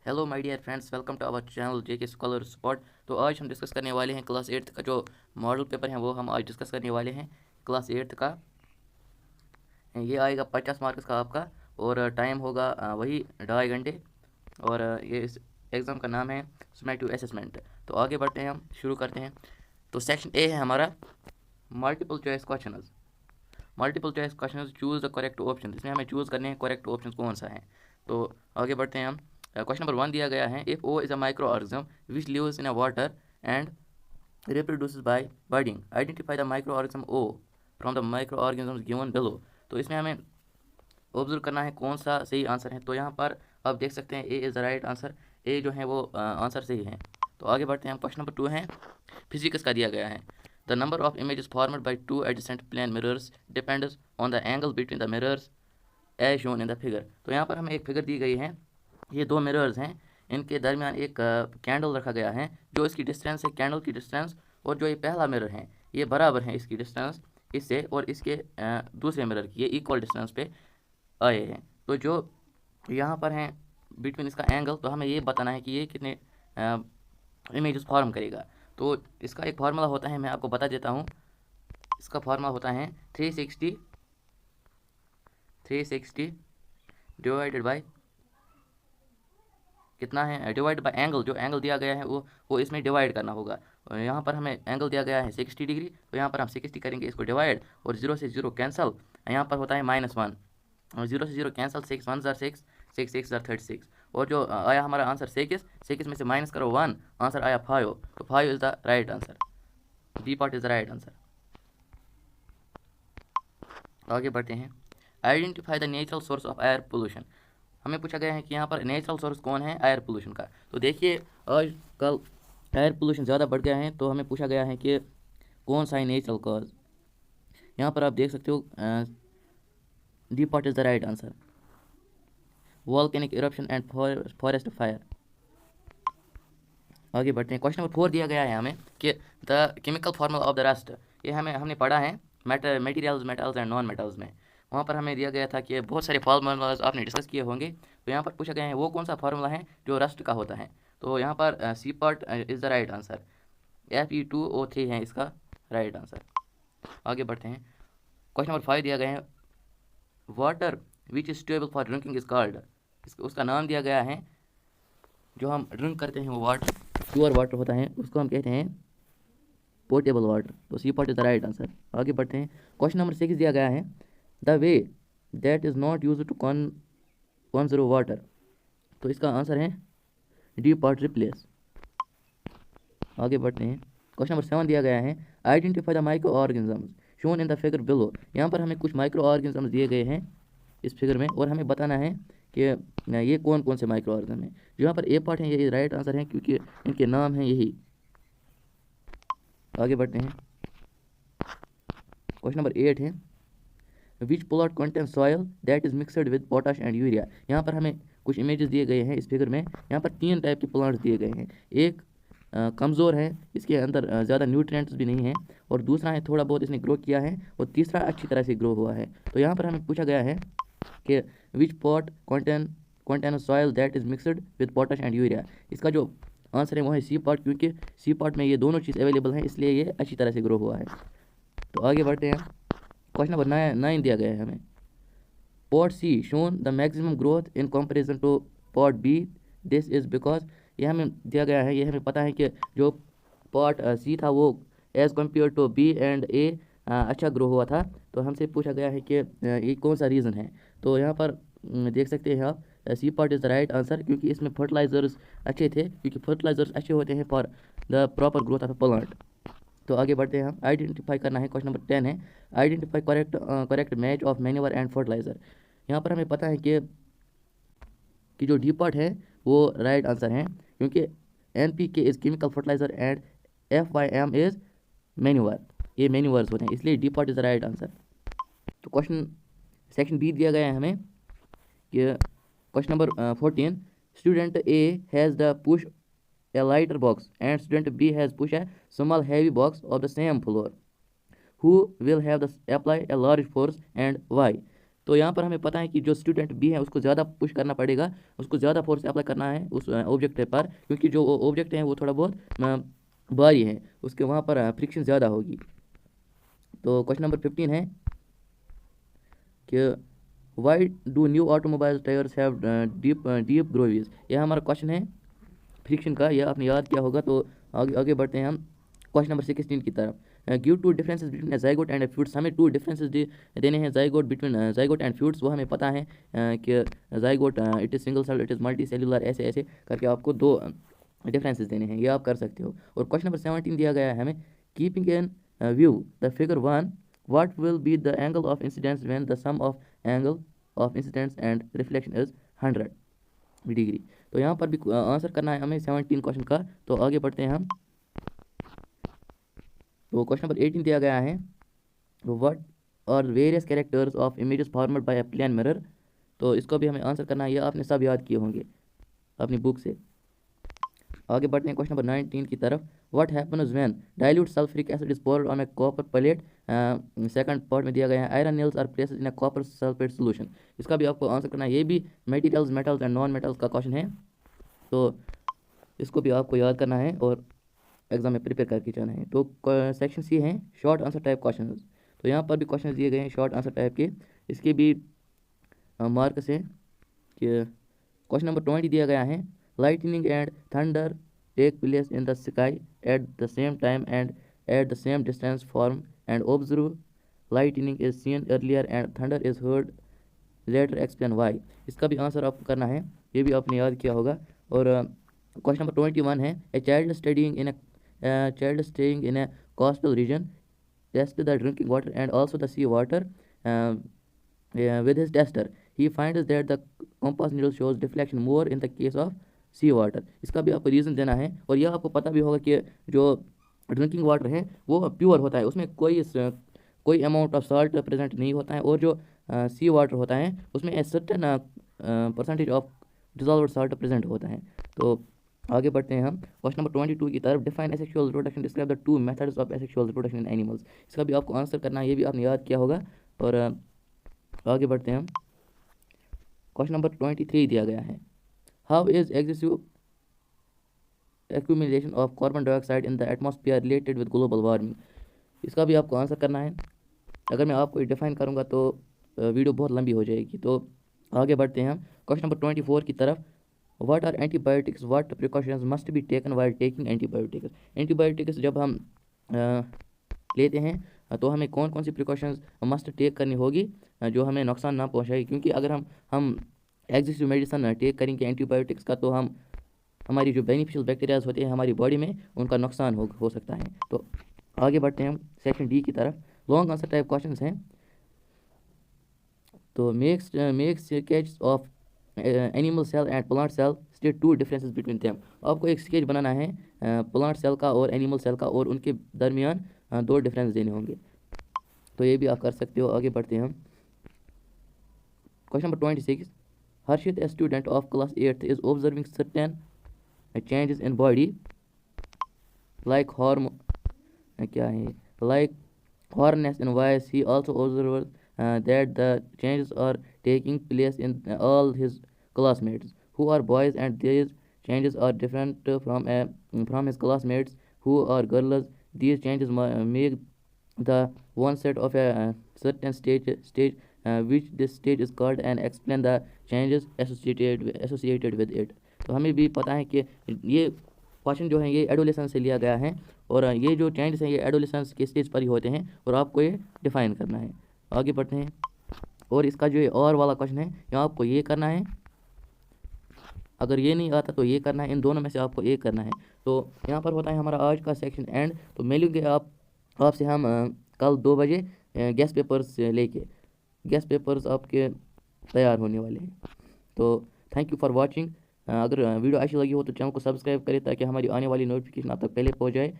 Hello my dear friends, welcome to our channel JK scholar spot. तो आज हम discuss करने वाले हैं क्लास एट्थ का जो मॉडल पेपर है वो हम आज डिस्कस करने वाले हैं। क्लास एट्थ का ये आएगा 50 मार्क्स का आपका, और टाइम होगा वही 2.5 घंटे। और ये इस एग्ज़ाम का नाम है समेटिव असेसमेंट। तो आगे बढ़ते हैं, हम शुरू करते हैं। तो सेक्शन ए है हमारा multiple choice question. Multiple choice question, choose the correct option. इसमें हमें चूज़ करने हैं करेक्ट ऑप्शन कौन सा है। तो आगे बढ़ते हैं हम। क्वेश्चन नंबर 1 दिया गया है, if O is a micro organism which lives in a water and reproduces by budding, identify the microorganism O from the microorganisms given below। तो इसमें हमें ऑब्जर्व करना है कौन सा सही आंसर है। तो यहाँ पर आप देख सकते हैं A is the right answer. A जो है वो आंसर सही है। तो आगे बढ़ते हैं हम। क्वेश्चन नंबर 2 है, फिजिक्स का दिया गया है, the number of images formed by two adjacent plane mirrors depends on the angle between the mirrors as shown in the figure. तो यहाँ पर हमें एक फिगर दी गई है, ये दो मिरर्स हैं, इनके दरमियान एक कैंडल रखा गया है। जो इसकी डिस्टेंस है, कैंडल की डिस्टेंस, और जो ये पहला मिरर है ये बराबर है इसकी डिस्टेंस इससे, और इसके दूसरे मिरर की ये इक्वल डिस्टेंस पे आए हैं। तो जो यहाँ पर हैं बिटवीन इसका एंगल, तो हमें ये बताना है कि ये कितने इमेजेस फॉर्म करेगा। तो इसका एक फार्मूला होता है, मैं आपको बता देता हूँ। इसका फार्मूला होता है 360 डिवाइडेड बाय कितना है, डिवाइड बाय एंगल। जो एंगल दिया गया है वो इसमें डिवाइड करना होगा। और यहाँ पर हमें एंगल दिया गया है 60 डिग्री, तो यहाँ पर हम 60 करेंगे इसको डिवाइड, और 0 से 0 कैंसल। यहाँ पर होता है -1, और 0 से 0 कैंसल, 6 1 ज़र 6, 6 6 ज़र 36। और जो आया हमारा आंसर 6 में से माइनस करो 1, आंसर आया 5। तो 5 is the right answer. B part is the right answer. आगे बढ़ते हैं। Identify the natural source of air pollution. हमें पूछा गया है कि यहाँ पर नेचुरल सोर्स कौन है एयर पोल्यूशन का। तो देखिए, आजकल एयर पोल्यूशन ज़्यादा बढ़ गया है, तो हमें पूछा गया है कि कौन सा है नेचुरल कॉज। यहाँ पर आप देख सकते हो D part is the right answer, volcanic eruption and forest fire. आगे बढ़ते हैं। क्वेश्चन नंबर 4 दिया गया है हमें कि the chemical formula of the rust. ये हमने पढ़ा है materials, metals and non metals में। वहाँ पर हमें दिया गया था कि बहुत सारे फार्मूलाज आपने डिस्कस किए होंगे। तो यहाँ पर पूछा गया है वो कौन सा फार्मूला है जो रस्ट का होता है। तो यहाँ पर C part is the right answer, Fe2O3 है इसका राइट आंसर। आगे बढ़ते हैं। क्वेश्चन नंबर 5 दिया गया है, water which is suitable for drinking is called. उसका नाम दिया गया है, जो हम ड्रिंक करते हैं वो वाटर, प्योर वाटर होता है, उसको हम कहते हैं पोर्टेबल वाटर। तो C part is the right answer. आगे बढ़ते हैं। क्वेश्चन नंबर 6 दिया गया है, the way that is not use to conserve water. तो इसका आंसर है डी पार्ट रिप्लेस। आगे बढ़ते हैं। क्वेश्चन नंबर 7 दिया गया है, identify the micro organisms shown in the figure below. यहाँ पर हमें कुछ माइक्रो ऑर्गेनिजम्स दिए गए हैं इस फिगर में, और हमें बताना है कि ये कौन कौन से माइक्रो ऑर्गेनिज्म हैं। जो यहाँ पर ए पार्ट है ये राइट आंसर है, क्योंकि इनके नाम हैं यही। आगे बढ़ते हैं। क्वेश्चन नंबर 8 है, which plot contain soil that is mixed with potash and urea. यहाँ पर हमें कुछ इमेजेस दिए गए हैं इस फिगर में। यहाँ पर 3 टाइप के प्लांट्स दिए गए हैं। एक कमज़ोर है, इसके अंदर ज़्यादा न्यूट्रिएंट्स भी नहीं है, और दूसरा है थोड़ा बहुत इसने ग्रो किया है, और तीसरा अच्छी तरह से ग्रो हुआ है। तो यहाँ पर हमें पूछा गया है कि which pot contain soil that is mixed with potash and urea. इसका जो आंसर है वो है सी पार्ट, क्योंकि सी पार्ट में ये दोनों चीज़ अवेलेबल हैं, इसलिए ये अच्छी तरह से ग्रो हुआ है। तो आगे बढ़ते हैं। क्वेश्चन नंबर 9 दिया गया है हमें, pot C shown the maximum growth in comparison to pot B, this is because. ये हमें दिया गया है, ये हमें पता है कि जो पॉट सी था वो as compare to B and A अच्छा ग्रो हुआ था। तो हमसे पूछा गया है कि ये कौन सा रीज़न है। तो यहाँ पर देख सकते हैं आप, C part is the right answer, क्योंकि इसमें फर्टिलाइजर्स अच्छे थे, क्योंकि फर्टिलाइजर्स अच्छे होते हैं for the proper growth of plant. तो आगे बढ़ते हैं हम। आइडेंटिफाई करना है, क्वेश्चन नंबर 10 है, identify correct match of manure and fertilizer. यहाँ पर हमें पता है कि जो डी पार्ट है वो राइट आंसर है, क्योंकि NPK is chemical fertilizer and FYM is manure. ये मैन्योर्स होते हैं, इसलिए D part is the right answer. तो क्वेश्चन सेक्शन बी दिया गया है हमें कि question number 14, student A has the push a lighter box and student B has pushed a small heavy box of the same floor. Who will have apply a large force and why? तो यहाँ पर हमें पता है कि जो student B है उसको ज़्यादा पुश करना पड़ेगा, उसको ज़्यादा फोर्स अप्लाई करना है उस ऑब्जेक्ट पर, क्योंकि जो ऑब्जेक्ट है वो थोड़ा बहुत भारी है, उसके वहाँ पर फ्रिक्शन ज़्यादा होगी। तो क्वेश्चन नंबर 15 है कि why do new automobile tyres have deep groves. यह हमारा क्वेश्चन है फ्रिक्शन का, यह आपने याद किया होगा। तो आगे आगे बढ़ते हैं हम क्वेश्चन नंबर 16 की तरफ। Give two differences between zygote and foetus. हमें टू डिफरेंसेस देने हैं zygote between zygote and foetus. वो हमें पता है कि zygote it is single cell, it is multicellular, ऐसे ऐसे करके आपको दो डिफरेंसेस देने हैं, ये आप कर सकते हो। और क्वेश्चन नंबर 17 दिया गया है हमें, keeping in view the figure 1 what will be the angle of incidence when the sum of angle of incidence and reflection is 100 degree. तो यहाँ पर भी आंसर करना है हमें 17 क्वेश्चन का। तो आगे बढ़ते हैं हम। तो क्वेश्चन नंबर 18 दिया गया है, what are various characters of images formed by a plane mirror. तो इसको भी हमें आंसर करना है, ये आपने सब याद किए होंगे अपनी बुक से। आगे बढ़ते हैं क्वेश्चन नंबर 19 की तरफ। What happens when dilute sulphuric acid is poured on a copper plate. Second part में दिया गया है, iron nails are placed in a copper sulphate solution. इसका भी आपको आंसर करना है, ये भी materials, metals and non metals का क्वेश्चन है। तो इसको भी आपको याद करना है और एग्जाम में प्रिपेयर करके जाना है। तो सेक्शन सी है शॉर्ट आंसर टाइप क्वेश्चन। तो यहाँ पर भी क्वेश्चन दिए गए हैं शॉर्ट आंसर टाइप के, इसके भी मार्क्स हैं कि क्वेश्चन नंबर 20 दिया गया है, lightning and thunder take place in the sky at the same time and at the same distance form and observe lightning is seen earlier and thunder is heard later, explain why. इसका भी answer आपको करना है, ये भी आपने याद किया होगा। और क्वेश्चन नंबर 21 है, a child studying in child staying in a coastal region tested the drinking water and also the sea water with his tester. He finds that the compass needle shows deflection more in the case of sea water. इसका भी आपको reason देना है। और यह आपको पता भी होगा कि जो ड्रिंकिंग वाटर है वो प्योर होता है, उसमें कोई अमाउंट ऑफ साल्ट प्रेजेंट नहीं होता है। और जो सी वाटर होता है उसमें a certain percentage of dissolved salt present होता है। तो आगे बढ़ते हैं हम क्वेश्चन नंबर 22 की तरफ। Define asexual reproduction, describe the two methods of asexual reproduction in animals. इसका भी आपको आंसर करना है, ये भी आपने याद किया होगा। और आगे बढ़ते हैं हम क्वेश्चन नंबर 23 दिया गया है, how is excessive accumulation of carbon dioxide in the atmosphere related with global warming. इसका भी आपको आंसर करना है। अगर मैं आपको डिफाइन करूँगा तो वीडियो बहुत लंबी हो जाएगी। तो आगे बढ़ते हैं हम क्वेश्चन नंबर 24 की तरफ। What are antibiotics, what precautions must be taken while taking antibiotics. Antibiotics जब हम लेते हैं तो हमें कौन कौन सी प्रिकॉशंस मस्ट टेक करनी होगी जो हमें नुकसान ना पहुंचाए। क्योंकि अगर हम एग्जिस्टिव मेडिसिन टेक करेंगे एंटीबायोटिक्स का, तो हमारी जो बेनिफिशियल बैक्टीरियाज होते हैं हमारी बॉडी में, उनका नुकसान हो सकता है। तो आगे बढ़ते हैं हम सेक्शन डी की तरफ। लॉन्ग आंसर टाइप क्वेश्चन हैं। तो makes sketch of animal cell and plant cell, state two differences between them. आपको एक स्केच बनाना है प्लांट सेल का और एनिमल सेल का, और उनके दरमियान दो डिफरेंस देने होंगे। तो ये भी आप कर सकते हो। आगे बढ़ते हैं हम question number 26। Harshit, a student of class 8th is observing certain changes in body like क्या है like hoarseness in voice. He also observed that the changes are taking place in all his classmates who are boys, and these changes are different from his classmates who are girls. These changes make the one set of a certain stage which this stage is called, and explain the changes associated with it. तो हमें भी पता है कि ये question जो है ये एडोलेसेंस से लिया गया है, और ये जो चेंजेस हैं ये एडोलेसेंस के स्टेज पर ही होते हैं, और आपको ये डिफाइन करना है। आगे बढ़ते हैं। और इसका जो और वाला क्वेश्चन है यहाँ आपको ये करना है, अगर ये नहीं आता तो ये करना है, इन दोनों में से आपको एक करना है। तो यहाँ पर होता है हमारा आज का सेक्शन एंड। तो मिलेंगे आपसे हम कल 2 बजे गेस्ट पेपर्स लेके। गेस्ट पेपर्स आपके तैयार होने वाले हैं। तो थैंक यू फॉर वॉचिंग। अगर वीडियो अच्छी लगी हो तो चैनल को सब्सक्राइब करें ताकि हमारी आने वाली नोटिफिकेशन आप तक पहले पहुँच जाए।